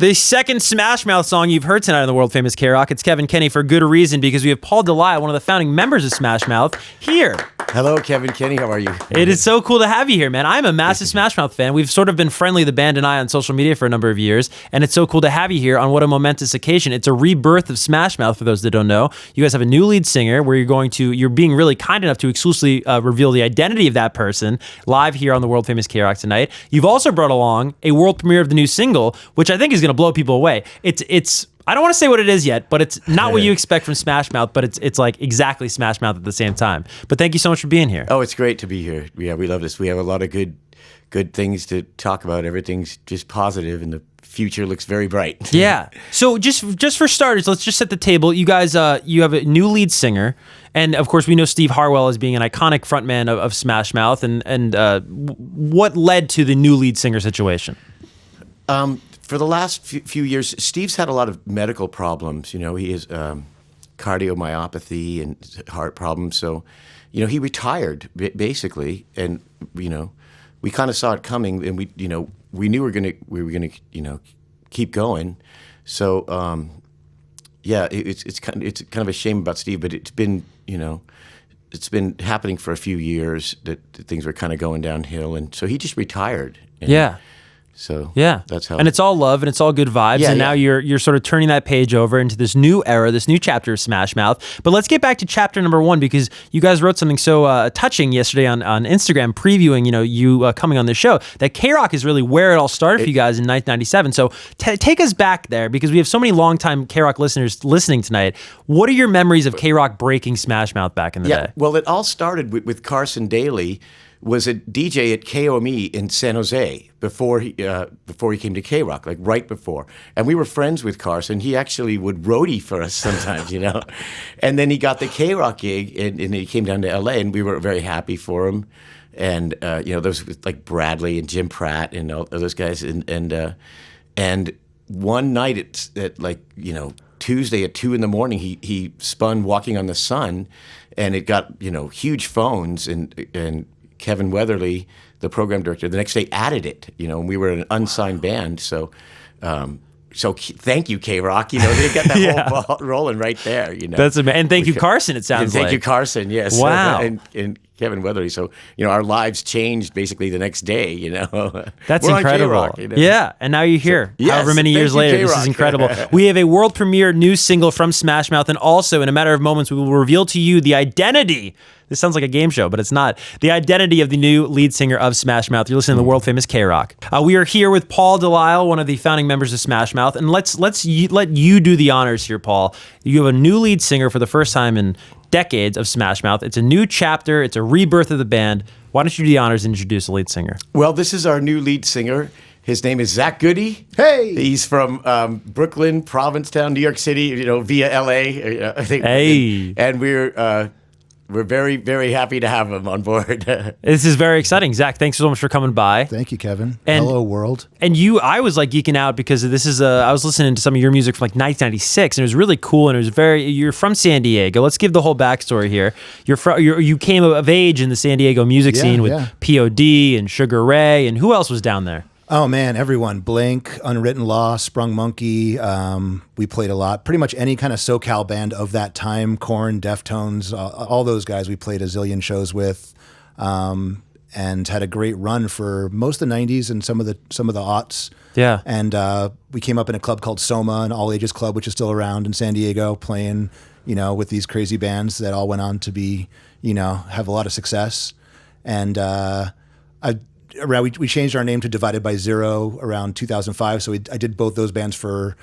The second Smash Mouth song you've heard tonight on the world famous KROQ. It's Kevin Kenny for good reason, because we have Paul Delisle, one of the founding members of Smash Mouth, here. Hello, Kevin Kenny. How are you? It is so cool to have you here, man. I'm a massive Smash Mouth fan. We've sort of been friendly, the band and I, on social media for a number of years, and it's so cool to have you here on what a momentous occasion. It's a rebirth of Smash Mouth, for those that don't know. You guys have a new lead singer where you're being really kind enough to exclusively reveal the identity of that person live here on the world famous KROQ tonight. You've also brought along a world premiere of the new single, which I think is going to blow people away. It's I don't want to say what it is yet, but it's not what you expect from Smash Mouth, but it's like exactly Smash Mouth at the same time. But thank you so much for being here. Oh, it's great to be here. Yeah, we love this. We have a lot of good things to talk about. Everything's just positive, and the future looks very bright. Yeah. So just for starters, let's just set the table. You guys, you have a new lead singer, and of course we know Steve Harwell as being an iconic frontman of Smash Mouth. And what led to the new lead singer situation? For the last few years, Steve's had a lot of medical problems. You know, he has cardiomyopathy and heart problems. So, you know, he retired basically, and you know, we kind of saw it coming, and we knew we were gonna keep going. So, yeah, it's kind of a shame about Steve, but it's been happening for a few years that things were kind of going downhill, and so he just retired. Yeah. So yeah, that's how. And it's all love and it's all good vibes. Yeah, and now you're sort of turning that page over into this new era, this new chapter of Smash Mouth. But let's get back to chapter number 1, because you guys wrote something so touching yesterday on Instagram, previewing you coming on the show, that KROQ is really where it all started for you guys in 1997. So take us back there, because we have so many longtime KROQ listeners listening tonight. What are your memories of KROQ breaking Smash Mouth back in the day? Well, it all started with Carson Daly. Was a DJ at KOME in San Jose before he came to KROQ, like right before. And we were friends with Carson. He actually would roadie for us sometimes, you know. And then he got the KROQ gig, and he came down to LA, and we were very happy for him. And those like Bradley and Jim Pratt and all those guys. And one night at like Tuesday at 2 a.m, he spun Walking on the Sun, and it got huge phones, and Kevin Weatherly, the program director, the next day added it, and we were an unsigned band. So thank you, KROQ. They got that whole ball rolling right there. That's amazing. And thank you, Carson. It sounds like. Thank you, Carson. Yes. Wow. And Kevin Weatherly. So our lives changed basically the next day. That's we're incredible. On KROQ, Yeah, and now you're here. So, yes, however many years later, KROQ. This is incredible. We have a world premiere new single from Smash Mouth, and also in a matter of moments, we will reveal to you the identity. This sounds like a game show, but it's not. The identity of the new lead singer of Smash Mouth. You're listening to the world famous KROQ. We are here with Paul Delisle, one of the founding members of Smash Mouth, and let you do the honors here, Paul. You have a new lead singer for the first time in decades of Smash Mouth. It's a new chapter. It's a rebirth of the band. Why don't you do the honors and introduce the lead singer? Well, this is our new lead singer. His name is Zach Goode. Hey! He's from Brooklyn, Provincetown, New York City, via LA. I think. Hey! And we're very, very happy to have him on board. This is very exciting. Zach, thanks so much for coming by. Thank you, Kevin. And, hello, world. And I was like geeking out because this is I was listening to some of your music from like 1996, and it was really cool, and it was you're from San Diego. Let's give the whole backstory here. You came of age in the San Diego music scene with POD and Sugar Ray, and who else was down there? Oh man, everyone. Blink, Unwritten Law, Sprung Monkey. We played a lot. Pretty much any kind of SoCal band of that time. Korn, Deftones, all those guys we played a zillion shows with, and had a great run for most of the '90s and some of the aughts. Yeah. And we came up in a club called Soma, an all ages club, which is still around in San Diego, playing with these crazy bands that all went on to be have a lot of success. And we changed our name to Divided by Zero around 2005. So I did both those bands for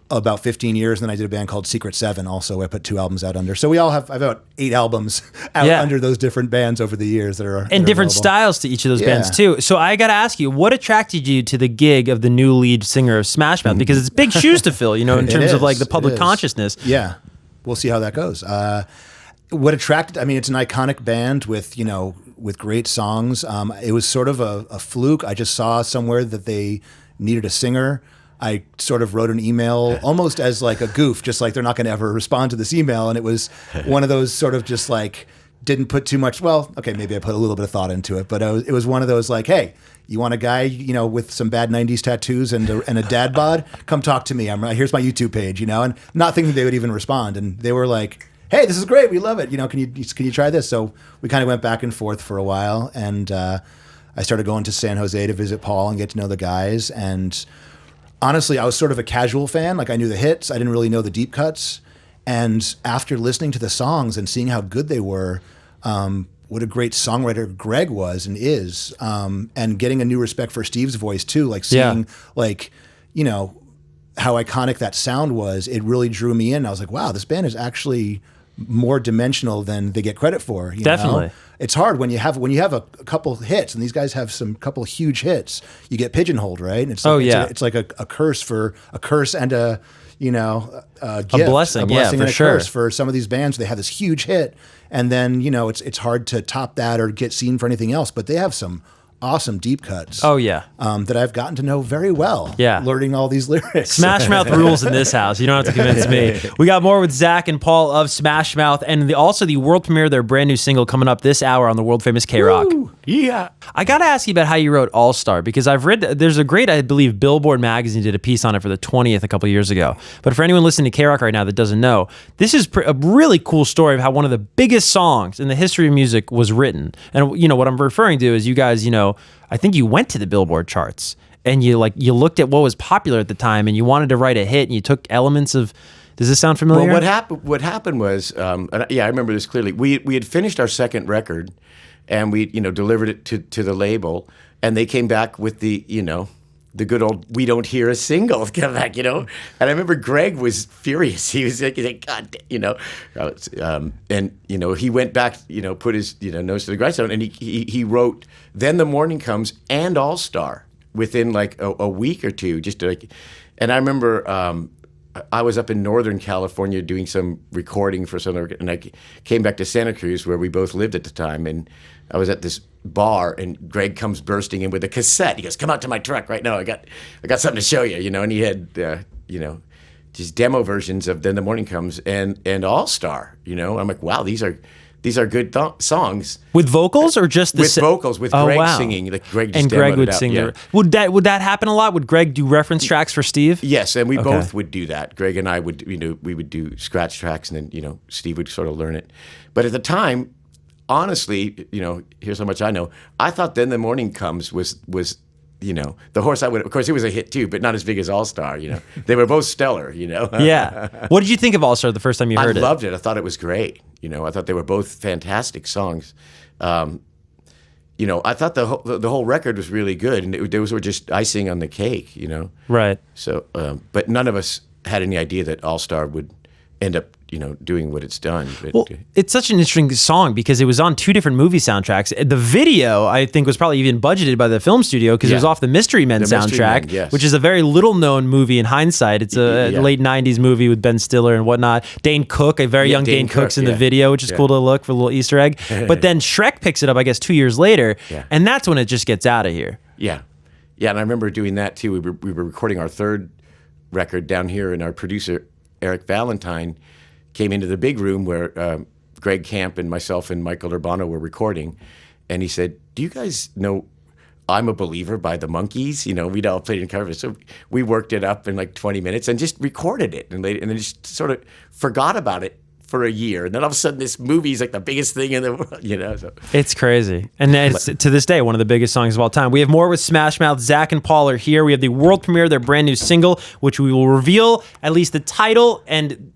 about 15 years. And then I did a band called Secret Seven also. I put 2 albums out under. So I've about 8 albums out under those different bands over the years that are and different styles to each of those bands too. So I got to ask you, what attracted you to the gig of the new lead singer of Smash Mouth? Because it's big shoes to fill, in terms of like the public consciousness. Yeah, we'll see how that goes. What attracted? I mean, it's an iconic band with great songs. It was sort of a fluke. I just saw somewhere that they needed a singer. I sort of wrote an email almost as like a goof, just like they're not going to ever respond to this email. And it was one of those sort of just like didn't put too much. Well, okay, maybe I put a little bit of thought into it, but it was one of those like, hey, you want a guy, with some bad '90s tattoos and a dad bod? Come talk to me. Here's my YouTube page, and not thinking they would even respond, and they were like, hey, this is great. We love it. Can you try this? So we kind of went back and forth for a while, and I started going to San Jose to visit Paul and get to know the guys. And honestly, I was sort of a casual fan. Like, I knew the hits. I didn't really know the deep cuts. And after listening to the songs and seeing how good they were, what a great songwriter Greg was and is, and getting a new respect for Steve's voice too, like seeing how iconic that sound was, it really drew me in. I was like, wow, this band is actually more dimensional than they get credit for. Definitely. It's hard when you have a couple hits, and these guys have some couple huge hits. You get pigeonholed, right? And it's like, it's like a curse and a gift, a blessing and for a sure. curse for some of these bands. They have this huge hit, and then it's hard to top that or get seen for anything else. But they have some awesome deep cuts. Oh yeah, that I've gotten to know very well. Yeah, learning all these lyrics. Smash Mouth rules in this house. You don't have to convince me. We got more with Zach and Paul of Smash Mouth, and also the world premiere of their brand new single coming up this hour on the world famous KROQ. Woo, yeah. I got to ask you about how you wrote All Star, because I've read there's a great, I believe, Billboard magazine did a piece on it for the 20th a couple years ago. But for anyone listening to KROQ right now that doesn't know, this is a really cool story of how one of the biggest songs in the history of music was written. And what I'm referring to is you guys, I think you went to the Billboard charts and you looked at what was popular at the time and you wanted to write a hit and you took elements of. Does this sound familiar? Well, what happened was, I remember this clearly. We had finished our second record, and we delivered it to the label, and they came back with the good old "We Don't Hear a Single" come back, And I remember Greg was furious. He was like God, and he went back, put his nose to the grindstone, and he wrote "Then the Morning Comes" and "All Star" within like a week or two, and I remember. I was up in Northern California doing some recording for something, and I came back to Santa Cruz, where we both lived at the time, and I was at this bar, and Greg comes bursting in with a cassette. He goes, "Come out to my truck right now. I got something to show you," and he had, just demo versions of "Then the Morning Comes" and "All Star." I'm like, wow, these are good songs. With vocals or just with vocals, with Greg singing. Like Greg just and Greg would it out. sing. Yeah. Would that happen a lot? Would Greg do reference tracks for Steve? Yes, and we both would do that. Greg and I would, we would do scratch tracks, and then Steve would sort of learn it. But at the time, honestly, here's how much I know. I thought "Then the Morning Comes" was the horse I would. Of course, it was a hit too, but not as big as All Star. They were both stellar. Yeah. What did you think of All Star the first time you heard it? I loved it. I thought it was great. I thought they were both fantastic songs. I thought the whole record was really good, and those were just icing on the cake. Right. So, but none of us had any idea that All Star would end up doing what it's done. But, well, it's such an interesting song because it was on two different movie soundtracks. The video, I think, was probably even budgeted by the film studio because it was off the Mystery Men soundtrack, which is a very little-known movie in hindsight. It's a late 90s movie with Ben Stiller and whatnot. Dane Cook, a very young Dane Cook's in the video, which is cool to look for a little Easter egg. But then Shrek picks it up, I guess, 2 years later, and that's when it just gets out of here. Yeah. Yeah, and I remember doing that, too. We were recording our third record down here, and our producer, Eric Valentine, came into the big room where Greg Camp and myself and Michael Urbano were recording, and he said, "Do you guys know I'm a Believer by the Monkees?" We'd all played in cover. So we worked it up in like 20 minutes and just recorded it, and then just sort of forgot about it for a year. And then all of a sudden this movie's like the biggest thing in the world, So. It's crazy. And it's, to this day, one of the biggest songs of all time. We have more with Smash Mouth. Zach and Paul are here. We have the world premiere of their brand new single, which we will reveal at least the title, and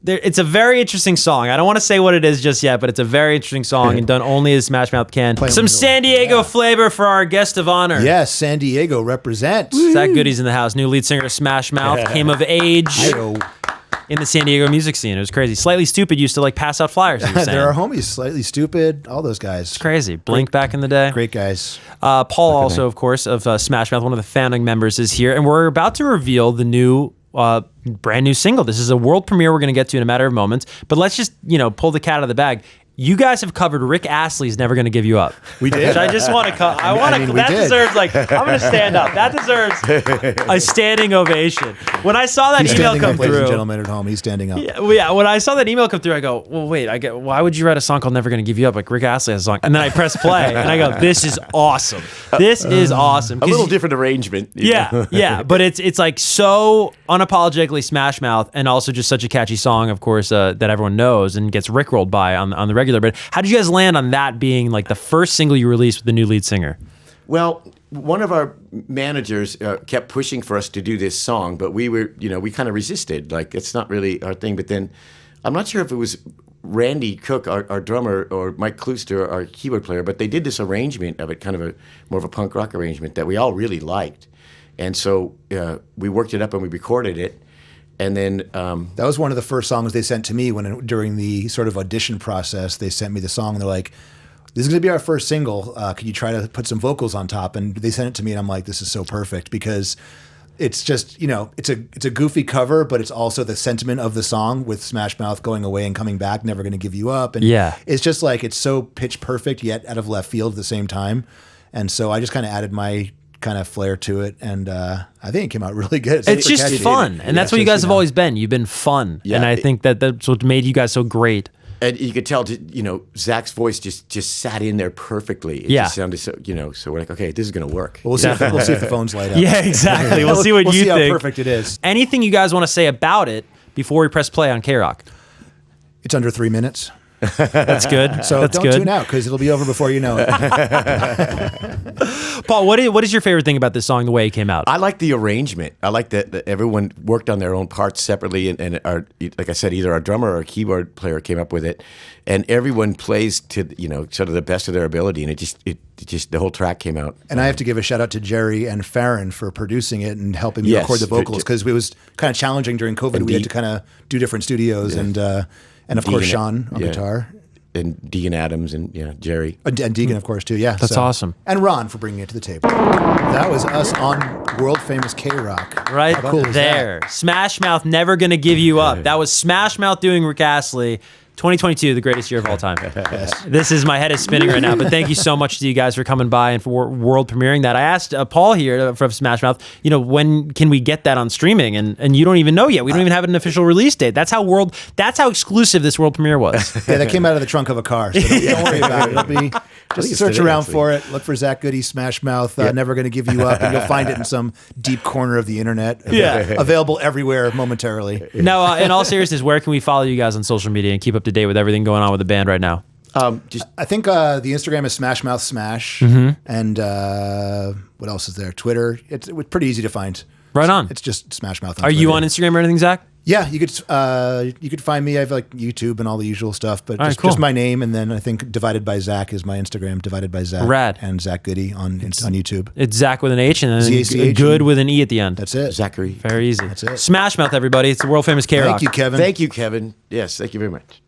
it's a very interesting song. I don't want to say what it is just yet, but it's a very interesting song and done only as Smash Mouth can. Some San Diego flavor for our guest of honor. Yes, San Diego represents. Zach Goode's in the house. New lead singer of Smash Mouth. Came of age in the San Diego music scene. It was crazy. Slightly Stupid used to pass out flyers. There are homies. Slightly Stupid. All those guys. It's crazy. Blink back in the day. Great guys. Paul also, of course, of Smash Mouth, one of the founding members, is here. And we're about to reveal the new brand new single. This is a world premiere we're going to get to in a matter of moments. But let's just, pull the cat out of the bag. You guys have covered Rick Astley's "Never Gonna Give You Up." We did. Which I just want to. That did. deserves I'm going to stand up. That deserves a standing ovation. When I saw that He's email standing come up, ladies and through, gentlemen at home. He's standing up. yeah. When I saw that email come through, I go, well, wait. Why would you write a song called "Never Gonna Give You Up"? Like Rick Astley has a song, and then I press play, and I go, this is awesome. This is awesome. A little different arrangement. Yeah. But it's like so unapologetically Smash Mouth, and also just such a catchy song, of course, that everyone knows and gets rickrolled by on the regular. But how did you guys land on that being like the first single you released with the new lead singer? Well, one of our managers kept pushing for us to do this song, but we kind of resisted. Like, it's not really our thing. But then I'm not sure if it was Randy Cook, our drummer, or Mike Klooster, our keyboard player, but they did this arrangement of it, kind of more of a punk rock arrangement that we all really liked. And so we worked it up and we recorded it. And then that was one of the first songs they sent to me during the sort of audition process. They sent me the song and they're like, this is going to be our first single. Could you try to put some vocals on top? And they sent it to me and I'm like, this is so perfect because it's just, it's a goofy cover, but it's also the sentiment of the song with Smash Mouth going away and coming back, Never Gonna Give You Up. And it's just like, it's so pitch perfect yet out of left field at the same time. And so I just kind of added my kind of flair to it, and I think it came out really good. It's just fun, and that's what you guys have always been. You've been fun, and I think that's what made you guys so great. And you could tell, Zach's voice just sat in there perfectly. It just sounded so, so we're like, okay, this is going to work. Well, we'll see if the phones light up. Yeah, exactly. We'll see what you think. We'll see how perfect it is. Anything you guys want to say about it before we press play on KROQ? It's under 3 minutes. That's good. So that's don't good. tune out because it'll be over before you know it. Paul, what is your favorite thing about this song, the way it came out? I like the arrangement. I like that everyone worked on their own parts separately, and like I said, either our drummer or our keyboard player came up with it, and everyone plays to sort of the best of their ability, and it just the whole track came out. And I have to give a shout out to Jerry and Farron for producing it and helping me record the vocals because it was kind of challenging during COVID. And we had to kind of do different studios and of course Sean on guitar. And Deegan Adams and Jerry. And Deegan, of course, too. Yeah. That's awesome. And Ron for bringing it to the table. That was us on world famous KROQ. Right there. Smash Mouth, Never Gonna Give You Up. That was Smash Mouth doing Rick Astley. 2022, the greatest year of all time. Yes. My head is spinning right now, but thank you so much to you guys for coming by and for world premiering that. I asked Paul here from Smash Mouth, when can we get that on streaming? And you don't even know yet. We don't even have an official release date. That's how exclusive this world premiere was. Yeah, that came out of the trunk of a car, so don't worry about it. It'll be just search around for it. Look for Zach Goode, Smash Mouth, Never Gonna Give You Up, and you'll find it in some deep corner of the internet. Available everywhere momentarily. Now, in all seriousness, where can we follow you guys on social media and keep up to date with everything going on with the band right now? I think the Instagram is Smash Mouth Smash, and what else is there? Twitter. It's pretty easy to find. Right on. It's just Smash Mouth. Are you on Instagram or anything, Zach? Yeah, you could find me. I have like YouTube and all the usual stuff, but just my name, and then I think Divided by Zach is my Instagram. Divided by Zach. Rad. And Zach Goode on YouTube. It's Zach with an H and then Z-A-C-H Good with an E at the end. That's it. Zachary. Very easy. That's it. Smash Mouth, everybody. It's the world famous KROQ. Thank you, Kevin. Thank you, Kevin. Yes, thank you very much.